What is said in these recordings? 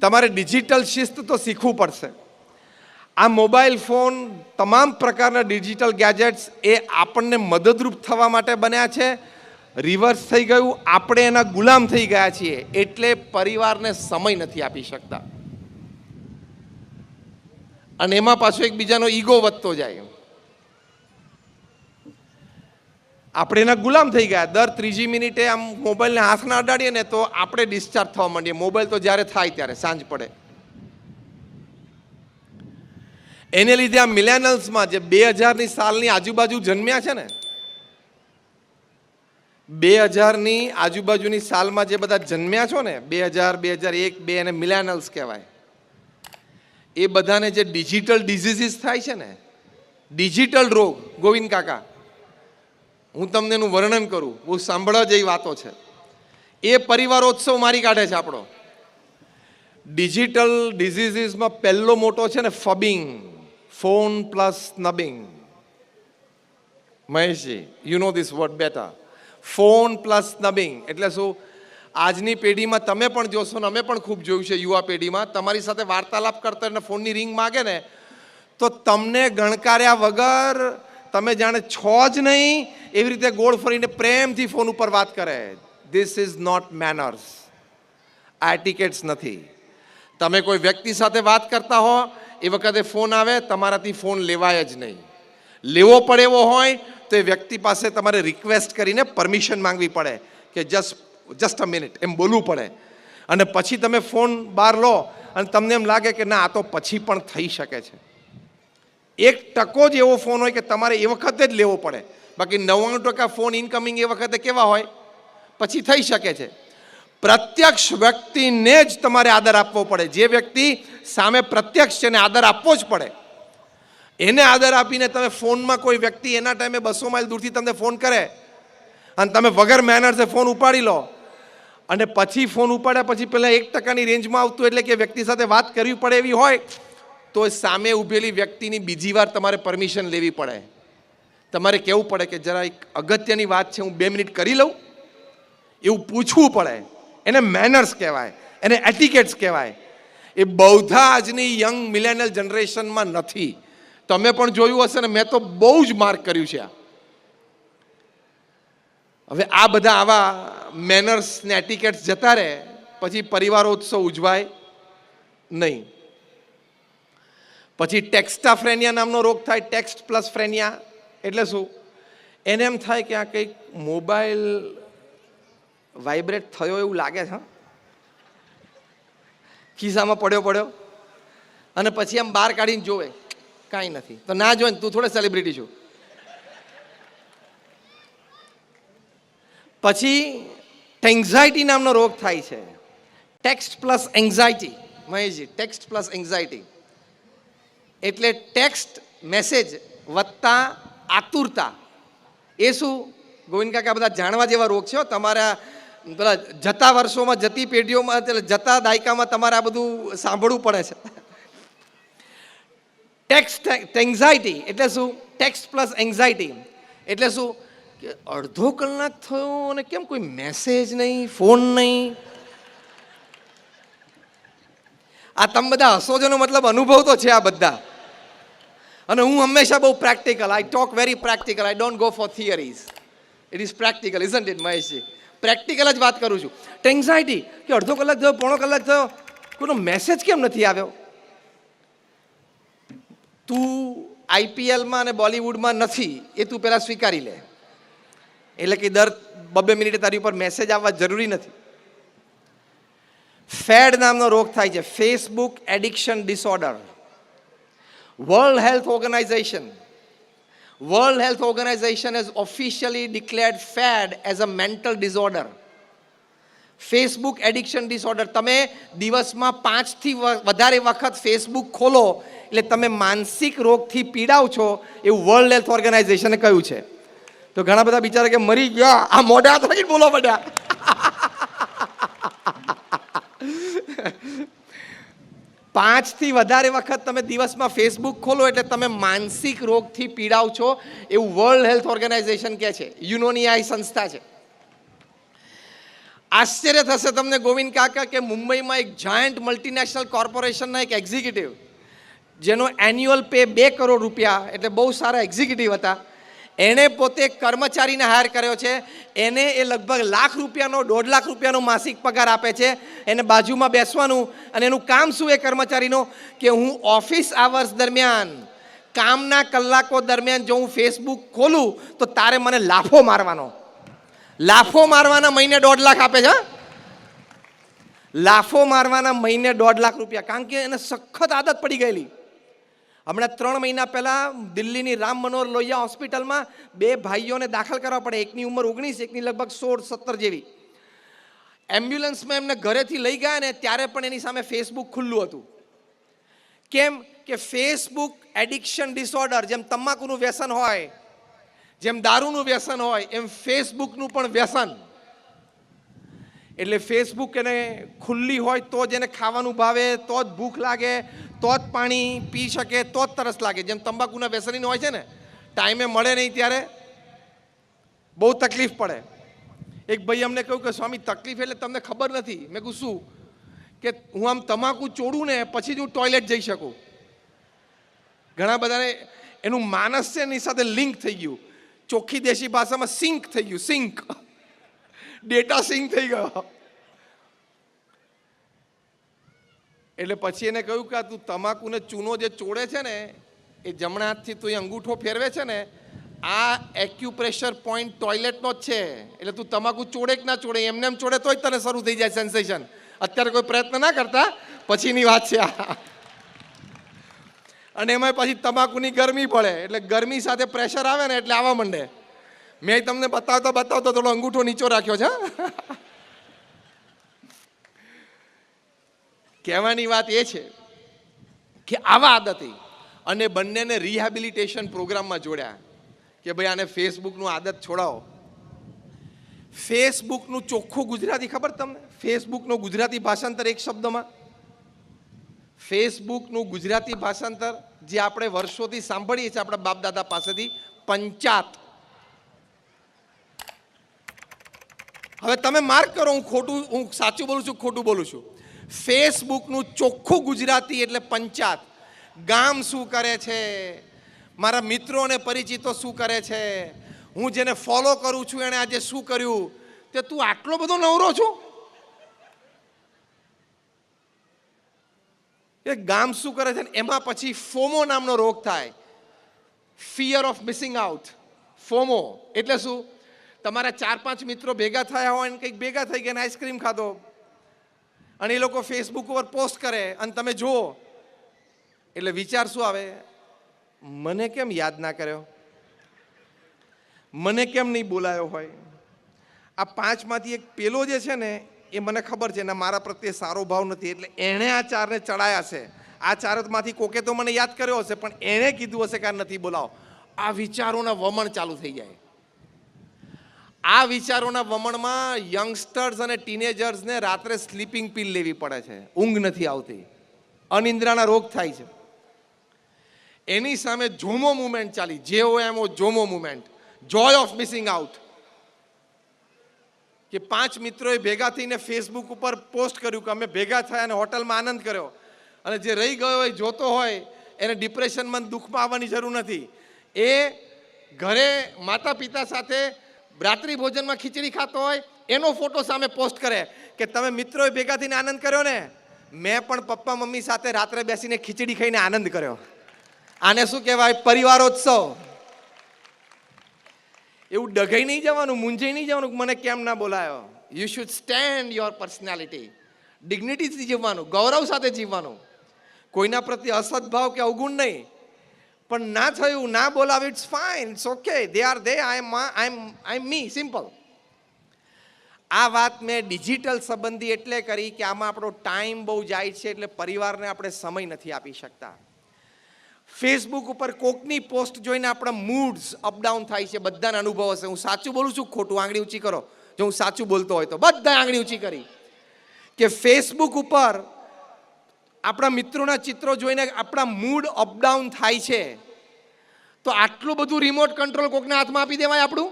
તમારે ડિજિટલ શિસ્ત તો શીખવું પડશે. આ મોબાઈલ ફોન, તમામ પ્રકારના ડિજિટલ ગેજેટ્સ એ આપણને મદદરૂપ થવા માટે બન્યા છે. રિવર્સ થઈ ગયું, આપણે એના ગુલામ થઈ ગયા છીએ, એટલે પરિવારને સમય નથી આપી શકતા અને એમાં પાછો એકબીજાનો ઈગો વધતો જાય. આપણે એના ગુલામ થઈ ગયા. દર ત્રીજી મિનિટે આમ મોબાઈલને હાથના અડાડીએ ને તો આપણે ડિસ્ચાર્જ થવા માંડીએ. મોબાઈલ તો જ્યારે થાય ત્યારે સાંજ પડે. એને લીધે આ મિલેનિયલ્સમાં જે 2000ની સાલની આજુબાજુ જન્મ્યા છે ને, 2000ની આજુબાજુની સાલમાં જે બધા જન્મ્યા છો ને, 2000, 2001, 2 એને મિલેનિયલ્સ કહેવાય. એ બધાને જે ડિજિટલ ડિઝીઝીસ થાય છે ને, ડિજિટલ રોગ, ગોવિંદ કાકા, હું તમને એનું વર્ણન કરું, બહુ સાંભળવા જેવી વાતો છે. એ પરિવારોત્સવ મારી કાઢે છે આપણો. ડિજિટલ ડિઝીઝીસમાં પહેલો મોટો છે ને ફબિંગ, ફોન પ્લસ સ્નબિંગ. મહેશજી, you know this word better. Phone plus snubbing એટલે શું? આજની પેઢીમાં તમે પણ જોશો ને અમે પણ ખૂબ જોયું છે, યુવા પેઢીમાં તમારી સાથે વાર્તાલાપ કરતા અને ફોનની રિંગ માગે ને તો તમને ગણકાર્યા વગર, તમે જાણે છો જ નહીં એવી રીતે ગોળ ફરીને પ્રેમથી ફોન ઉપર વાત કરે. This is not manners. આ એટિકેટ્સ નથી. તમે કોઈ વ્યક્તિ સાથે વાત કરતા હો એ વખતે ફોન આવે, તમારાથી ફોન લેવાય જ નહીં. લેવો પડે એવો હોય તો એ વ્યક્તિ પાસે તમારે રિક્વેસ્ટ કરીને પરમિશન માંગવી પડે કે જસ્ટ અ મિનિટ એમ બોલવું પડે. અને પછી તમે ફોન બહાર લો અને તમને એમ લાગે કે ના, આ તો પછી પણ થઈ શકે છે. 1% જ એવો ફોન હોય કે તમારે એ વખતે જ લેવો પડે. બાકી 99% ફોન ઇનકમિંગ એ વખતે કેવા હોય, પછી થઈ શકે છે. પ્રત્યક્ષ વ્યક્તિને જ તમારે આદર આપવો પડે. જે વ્યક્તિ સામે પ્રત્યક્ષ છે એને આદર આપવો જ પડે. એને આદર આપીને તમે ફોનમાં કોઈ વ્યક્તિ એના ટાઈમે 200 માઇલ દૂરથી તમને ફોન કરે અને તમે વગર મેનર્સે ફોન ઉપાડી લો અને પછી ફોન ઉપાડ્યા પછી પહેલાં 1%ની રેન્જમાં આવતું એટલે કે વ્યક્તિ સાથે વાત કરવી પડે એવી હોય તો સામે ઊભેલી વ્યક્તિની બીજી વાર તમારે પરમિશન લેવી પડે. તમારે કહેવું પડે કે જરા એક અગત્યની વાત છે, હું 2 મિનિટ કરી લઉં, એવું પૂછવું પડે. એને મેનર્સ કહેવાય, એને એટિકેટ્સ કહેવાય. એ બૌદ્ધા આજની યંગ મિલેનિયલ જનરેશનમાં નથી. તમે પણ જોયું હશે ને, મેં તો બહુ જ માર્ક કર્યું છે. હવે આ બધા આવા મેનર્સ ને એટિકેટ્સ જતા રહે પછી પરિવારોત્સવ ઉજવાય નહીં. પછી ટેક્સ્ટાફ્રેનિયા નામનો રોગ થાય. ટેક્સ્ટ પ્લસ ફ્રેનિયા એટલે શું? એને એમ થાય કે આ કંઈક મોબાઈલ વાઇબ્રેટ થયો એવું લાગે છે, ખિસ્સામાં પડ્યો અને પછી આમ બહાર કાઢીને જોવે, કાંઈ નથી. તો ના જોવે ને, તું થોડે સેલિબ્રિટી છું. પછી એન્ઝાયટી નામનો રોગ થાય છે. Text plus anxiety. Maheshji, text plus anxiety એટલે ટેક્સ્ટ મેસેજ વત્તા આતુરતા. એ શું ગોવિંદ કાકા? બધા જાણવા જેવા રોગ છે. તમારા પેલા જતા વર્ષોમાં, જતી પેઢીઓમાં, જતા દાયકામાં તમારે આ બધું સાંભળવું પડે છે. ટેક્સ્ટ એન્ઝાયટી એટલે શું? ટેક્સ્ટ પ્લસ એન્ઝાયટી એટલે શું કે અડધો કલાક થયો અને કેમ કોઈ મેસેજ નહીં, ફોન નહીં. આ તમે બધા હસો છો, મતલબ અનુભવ તો છે આ બધા. અને હું હંમેશા બહુ practical, I talk very practical, I don't go for theories. It is practical, isn't it Maheshji? Practical જ વાત કરું છું. એન્ઝાયટી કે અડધો કલાક થયો, પોણો કલાક થયો, કોઈનો મેસેજ કેમ નથી આવ્યો? તું આઈપીએલમાં અને બોલિવૂડમાં નથી એ તું પહેલાં સ્વીકારી લે. એટલે કે દર 2 મિનિટે તારી ઉપર મેસેજ આવવા જરૂરી નથી. ફેડ નામનો રોગ થાય છે. Facebook addiction disorder. World Health Organization has officially declared FAD as a mental disorder. Facebook addiction disorder. તમે દિવસમાં 5થી વધારે વખત ફેસબુક ખોલો એટલે તમે માનસિક રોગથી પીડાવ છો એવું વર્લ્ડ હેલ્થ ઓર્ગેનાઇઝેશને કહ્યું છે. તો ઘણા બધા બિચારા કે મરી ગયા, આ મોઢા થઈ બોલો પડ્યા. 5થી વધારે વખત તમે દિવસમાં ફેસબુક ખોલો એટલે તમે માનસિક રોગથી પીડાવ છો એવું વર્લ્ડ હેલ્થ ઓર્ગેનાઇઝેશન કહે છે. યુનોની આ સંસ્થા છે. આશ્ચર્ય થશે તમને ગોવિંદ કાકા કે મુંબઈમાં એક જાયન્ટ મલ્ટીનેશનલ કોર્પોરેશનના એક એક્ઝિક્યુટિવ જેનો એન્યુઅલ પે 2 કરોડ રૂપિયા, એટલે બહુ સારા એક્ઝિક્યુટિવ હતા, એણે પોતે કર્મચારીને હાયર કર્યો છે. એને એ લગભગ લાખ રૂપિયાનો 1.5 લાખ રૂપિયાનો માસિક પગાર આપે છે. એને બાજુમાં બેસવાનું અને એનું કામ શું એ કર્મચારીનો કે હું ઓફિસ આવર્સ દરમિયાન, કામના કલાકો દરમિયાન જો હું ફેસબુક ખોલું તો તારે મને લાફો મારવાનો. લાફો મારવાના મહિને 1.5 લાખ આપે છે. લાફો મારવાના મહિને 1.5 લાખ રૂપિયા, કારણ કે એને સખત આદત પડી ગયેલી. હમણાં 3 મહિના પહેલાં દિલ્હીની રામ મનોહર લોહિયા હોસ્પિટલમાં 2 ભાઈઓને દાખલ કરવા પડે. એકની ઉંમર 19, એકની લગભગ 16-17 જેવી. એમ્બ્યુલન્સમાં એમને ઘરેથી લઈ ગયા ને ત્યારે પણ એની સામે ફેસબુક ખુલ્લું હતું. કેમ કે ફેસબુક એડિક્શન ડિસઓર્ડર, જેમ તમાકુનું વ્યસન હોય, જેમ દારૂનું વ્યસન હોય, એમ ફેસબુકનું પણ વ્યસન. એટલે ફેસબુક એને ખુલ્લી હોય તો જ એને ખાવાનું ભાવે, તો જ ભૂખ લાગે, તો જ પાણી પી શકે, તો જ તરસ લાગે. જેમ તંબાકુના વ્યસની હોય છે ને, ટાઈમે મળે નહીં ત્યારે બહુ તકલીફ પડે. એક ભાઈ અમને કહ્યું કે સ્વામી તકલીફ એટલે તમને ખબર નથી. મેં કહ્યું શું? કે હું આમ તમાકુ ચોડું ને પછી જ હું ટોયલેટ જઈ શકું. ઘણા બધાને એનું માનસ છે એની સાથે લિંક થઈ ગયું. ચોખ્ખી દેશી ભાષામાં સિંક થઈ ગયું. સિંક, ડેટા સિંક થઈ ગયો. એટલે પછી એને કહ્યું કે તું તમાકુને ચૂનો જે ચોડે છે ને એ જમણા હાથથી તું અંગૂઠો ફેરવે છે ને, આ એક્યુપ્રેશર પોઈન્ટ ટોયલેટનો જ છે. એટલે તું તમાકુ ચોડે કે ના ચોડે, એમને એમ ચોડે તોય તને શરૂ થઈ જાય સેન્સેશન. અત્યારે કોઈ પ્રયત્ન ના કરતા, પછીની વાત છે આ. અને એમાં પછી તમાકુની ગરમી પડે એટલે ગરમી સાથે પ્રેશર આવે ને એટલે આવવા માંડે. મેં તમને બતાવતો થોડો અંગૂઠો નીચો રાખ્યો છે. કહેવાની વાત એ છે કે આવા આદતી અને બંનેને રિહેબિલિટેશન પ્રોગ્રામમાં જોડ્યા કે ભાઈ આને ફેસબુકનું આદત છોડાવો. ફેસબુકનું ચોખ્ખું ગુજરાતી ખબર તમને? ફેસબુકનું ગુજરાતી ભાષાંતર એક શબ્દમાં, ફેસબુકનું ગુજરાતી ભાષાંતર જે આપણે વર્ષોથી સાંભળીએ છીએ આપણા બાપ દાદા પાસેથી, પંચાત. હવે તમે માર્ક કરો, હું સાચું બોલું છું ખોટું બોલું છું. ફેસબુકનું ચોખ્ખું ગુજરાતી એટલે પંચાત. ગામ શું કરે છે, મારા મિત્રો અને પરિચિતો શું કરે છે, હું જેને ફોલો કરું છું એણે આજે શું કર્યું, તે તું આટલો બધો નવરો છું? એ ગામ શું કરે છે. એમાં પછી ફોમો નામનો રોગ થાય, fear of missing out. FOMO એટલે શું? તમારા 4-5 મિત્રો ભેગા થયા હોય અને કંઈક ભેગા થઈ ગયા, આઈસ્ક્રીમ ખાધો અને એ લોકો ફેસબુક ઉપર પોસ્ટ કરે અને તમે જુઓ એટલે વિચાર શું આવે? મને કેમ યાદ ના કર્યો, મને કેમ નહીં બોલાયો હોય? આ 5માંથી એક પેલો જે છે ને એ મને ખબર છે ને મારા પ્રત્યે સારો ભાવ નથી, એટલે એણે આ 4ને ચડાયા છે. આ 4માંથી કોકે તો મને યાદ કર્યો હશે, પણ એણે કીધું હશે કે નથી બોલાવો. આ વિચારોના વમણ ચાલુ થઈ જાય. આ વિચારોના વમણમાં યંગસ્ટર્સ અને ટીનેજર્સને રાત્રે સ્લીપિંગ પિલ લેવી પડે છે, ઊંઘ નથી આવતી, અનિદ્રાના રોગ થાય છે. એની સામે જોમો મુવમેન્ટ ચાલી, JOMO, જોમો movement, Joy of missing out. કે 5 મિત્રોએ ભેગા થઈને ફેસબુક ઉપર પોસ્ટ કર્યું કે અમે ભેગા થયા અને હોટલમાં આનંદ કર્યો, અને જે રહી ગયો હોય, જોતો હોય, એને ડિપ્રેશનમાં, દુઃખમાં આવવાની જરૂર નથી. એ ઘરે માતા પિતા સાથે રાત્રિ ભોજનમાં ખીચડી ખાતો હોય એનો ફોટો સામે પોસ્ટ કરે કે તમે મિત્રોએ ભેગા થઈને આનંદ કર્યો ને, મેં પણ પપ્પા મમ્મી સાથે રાત્રે બેસીને ખીચડી ખાઈને આનંદ કર્યો. આને શું કહેવાય? પરિવારોત્સવ. એવું ડઘાઈ નહીં જવાનું, મૂંઝાઈ નહીં જવાનું મને કેમ ના બોલાયો. You should stand your personality. ડિગ્નિટીથી જીવવાનું, ગૌરવ સાથે જીવવાનું, કોઈના પ્રત્યે અસદભાવ કે અવગુણ નહીં. પણ ના થયું, ના બોલાવ, it's fine, it's okay, they are they, I am me, simple. આ વાત મેં ડિજિટલ સંબંધી એટલે કરી કે આમાં આપણો ટાઈમ બહુ જાય છે, એટલે પરિવારને આપણે સમય નથી આપી શકતા. ફેસબુક ઉપર કોકની પોસ્ટ જોઈને આપણા મૂડ્સ અપડાઉન થાય છે. બધાને અનુભવ હશે. હું સાચું બોલું છું ખોટું? આંગળી ઊંચી કરો જો હું સાચું બોલતો હોય તો. બધા આંગળી ઊંચી કરી. કે ફેસબુક ઉપર આપણા મિત્રોના ચિત્રો જોઈને આપણા મૂડ અપડાઉન થાય છે. તો આટલું બધું રિમોટ કંટ્રોલ કોકના હાથમાં આપી દેવાય આપણું?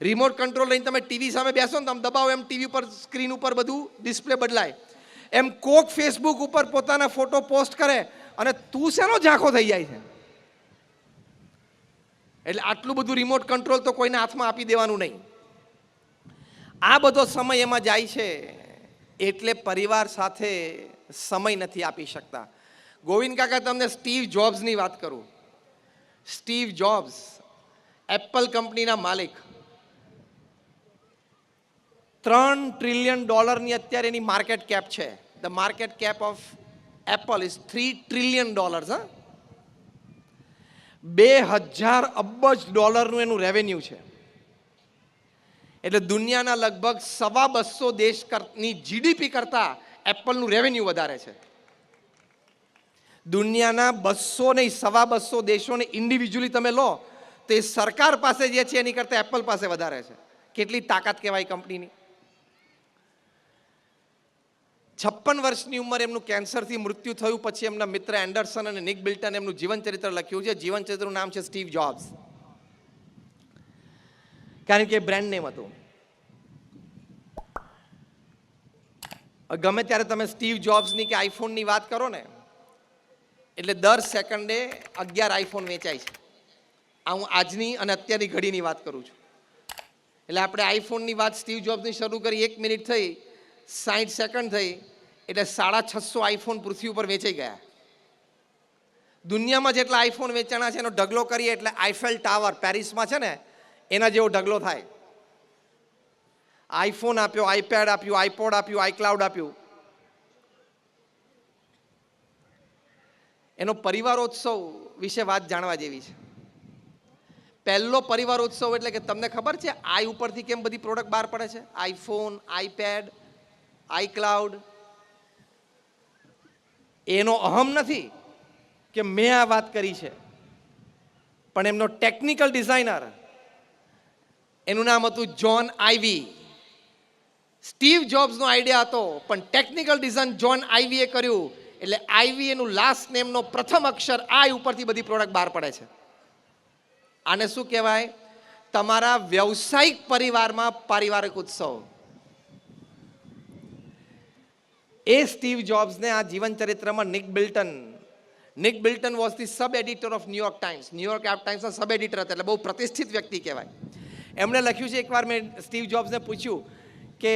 રિમોટ કંટ્રોલ લઈને તમે ટીવી સામે બેસો ને તમે દબાવો એમ ટીવી પર સ્ક્રીન ઉપર બધું ડિસ્પ્લે બદલાય. એમ કોક ફેસબુક ઉપર પોતાના ફોટો પોસ્ટ કરે અને તું શેનો ઝાંખો થઈ જાય છે. એટલે આટલું બધું રિમોટ કંટ્રોલ તો કોઈને હાથમાં આપી દેવાનું નહીં. આ બધો સમય એમાં જાય છે એટલે પરિવાર સાથે સમય નથી આપી શકતા. ગોવિંદ કાકા તમને સ્ટીવ જોબ્સની વાત કરું. સ્ટીવ જોબ્સ એપલ કંપનીના માલિક, $3 ટ્રિલિયન અત્યારે એની માર્કેટ કેપ છે. The market cap of Apple is $3 trillion. 2000 અબજ ડોલરનું એનું રેવન્યુ છે. એટલે દુનિયાના લગભગ 250 દેશની જીડીપી કરતા એપલનું રેવન્યુ વધારે છે. દુનિયાના 200 નહીં 250 દેશોને ઇન્ડિવિજ્યુઅલી તમે લો તો એ સરકાર પાસે જે છે એની કરતાં એપલ પાસે વધારે છે. કેટલી તાકાત કહેવાય કંપનીની. 56 વર્ષની ઉંમર એમનું કેન્સરથી મૃત્યુ થયું પછી એમના મિત્ર એન્ડરસન અને નિક બિલ્ટન એમનું જીવન ચરિત્ર લખ્યું છે. જીવન ચરિત્રનું નામ છે સ્ટીવ જોબ્સ, કારણ કે બ્રાન્ડ નેમ હતું. ગમે ત્યારે તમે સ્ટીવ જોબ્સની કે આઈફોનની વાત કરો ને એટલે દર સેકન્ડે 11 આઈફોન વેચાય છે. આ હું આજની અને અત્યારની ઘડીની વાત કરું છું. એટલે આપણે આઈફોનની વાત સ્ટીવ જોબ્સની શરૂ કરી 1 મિનિટ થઈ 60 સેકન્ડ થઈ એટલે 650 આઈફોન પૃથ્વી ઉપર વેચાઈ ગયા. દુનિયામાં જેટલા આઈફોન વેચાણા છે એનો ઢગલો કરીએ એટલે આઈફેલ ટાવર પેરિસમાં છે ને એના જેવો ઢગલો થાય. આઈફોન આપ્યો, આઈપેડ આપ્યું, આઈપોડ આપ્યું, આઈક્લાઉડ આપ્યું. એનો પરિવારોત્સવ વિશે વાત જાણવા જેવી છે. પહેલો પરિવારોત્સવ એટલે કે તમને ખબર છે આઈ ઉપરથી કેમ બધી પ્રોડક્ટ બહાર પડે છે? IPhone, iPad, iCloud. એનો અહમ નથી કે મેં આ વાત કરી છે, પણ એમનો ટેકનિકલ ડિઝાઇનર એનું નામ હતું જ્હોન આઈવી. સ્ટીવ જોબ્સનો આઈડિયા હતો પણ ટેકનિકલ ડિઝાઇન જ્હોન આઈવીએ કર્યું એટલે આઈવી એનું લાસ્ટ નેમનો પ્રથમ અક્ષર આઈ ઉપરથી બધી પ્રોડક્ટ બહાર પડે છે. આને શું કહેવાય? તમારા વ્યવસાયિક પરિવારમાં પારિવારિક ઉત્સવ. એ સ્ટીવ જોબ્સને આ જીવન ચરિત્રમાં Nick Bilton was the sub editor of New York Times. New York ટાઈમ્સના સબ એડિટર હતા એટલે બહુ પ્રતિષ્ઠિત વ્યક્તિ કહેવાય. એમણે લખ્યું છે, એકવાર મેં સ્ટીવ જોબ્સને પૂછ્યું કે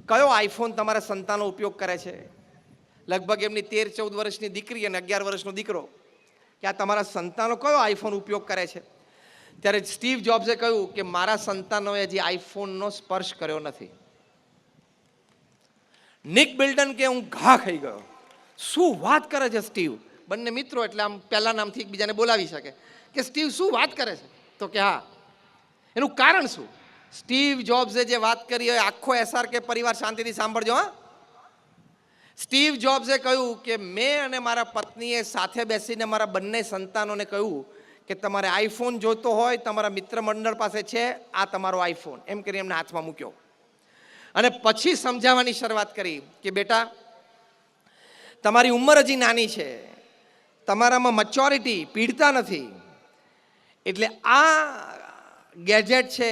કયો આઈફોન તમારા સંતાનો ઉપયોગ કરે છે. લગભગ એમની 13-14 વર્ષની દીકરી અને 11 વર્ષનો દીકરો, કે આ તમારા સંતાનો કયો આઈફોન ઉપયોગ કરે છે. ત્યારે સ્ટીવ જોબ્સે કહ્યું કે મારા સંતાનોએ હજી આઈફોનનો સ્પર્શ કર્યો નથી. નિક બિલ્ટન કે હું ઘા ખાઈ ગયો. શું વાત કરે છે સ્ટીવ? બંને મિત્રો એટલે આમ પહેલા નામથી એકબીજાને બોલાવી શકે કે સ્ટીવ શું વાત કરે છે? તો કે હા. એનું કારણ શું? સ્ટીવ જોબ્સે જે વાત કરી હોય આખો SRK પરિવાર શાંતિથી સાંભળજો. હા, સ્ટીવ જોબ્સે કહ્યું કે મેં અને મારા પત્નીએ સાથે બેસીને મારા બંને સંતાનોને કહ્યું કે તમારે આઈફોન જોતો હોય તમારા મિત્ર મંડળ પાસે છે, આ તમારો આઈફોન, એમ કરી એમના હાથમાં મૂક્યો. અને પછી સમજાવવાની શરૂઆત કરી કે બેટા તમારી ઉંમર હજી નાની છે, તમારામાં મેચ્યોરિટી પીડતા નથી, એટલે આ ગેજેટ છે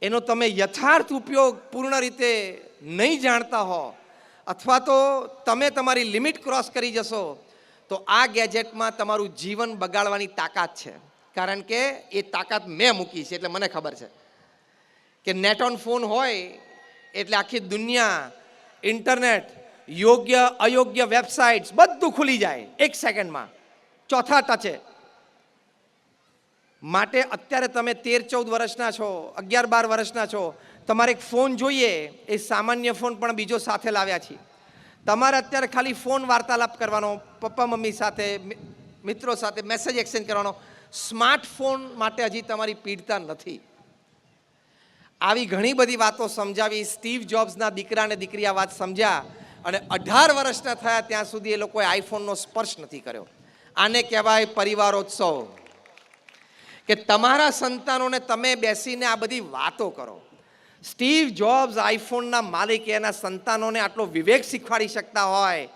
એનો તમે યથાર્થ ઉપયોગ પૂર્ણ રીતે નહીં જાણતા હો અથવા તો તમે તમારી લિમિટ ક્રોસ કરી જશો તો આ ગેજેટમાં તમારું જીવન બગાડવાની તાકાત છે. કારણ કે એ તાકાત મેં મૂકી છે એટલે મને ખબર છે કે નેટ ઓન ફોન હોય એટલે આખી દુનિયા, ઇન્ટરનેટ, યોગ્ય અયોગ્ય વેબસાઇટ્સ બધું ખુલી જાય 1 સેકન્ડમાં, ચોથા ટચે. માટે અત્યારે તમે 13-14 વર્ષના છો, 11-12 વર્ષના છો, તમારે એક ફોન જોઈએ, એ સામાન્ય ફોન પણ બીજો સાથે લાવ્યા છીએ. તમારે અત્યારે ખાલી ફોન વાર્તાલાપ કરવાનો, પપ્પા મમ્મી સાથે, મિત્રો સાથે મેસેજ એક્સચેન્જ કરવાનો. સ્માર્ટફોન માટે હજી તમારી પીડતા નથી. આવી ઘણી બધી વાતો સમજાવી. સ્ટીવ જોબ્સના દીકરા અને દીકરી આ વાત સમજ્યા અને 18 વર્ષના થયા ત્યાં સુધી એ લોકોએ આઈફોનનો સ્પર્શ નથી કર્યો. આને કહેવાય પરિવારોત્સવ. કે તમારા સંતાનોને તમે બેસીને આ બધી વાતો કરો. સ્ટીવ જોબ્સ આઈફોનના માલિક એના સંતાનોને આટલો વિવેક શીખવાડી શકતા હોય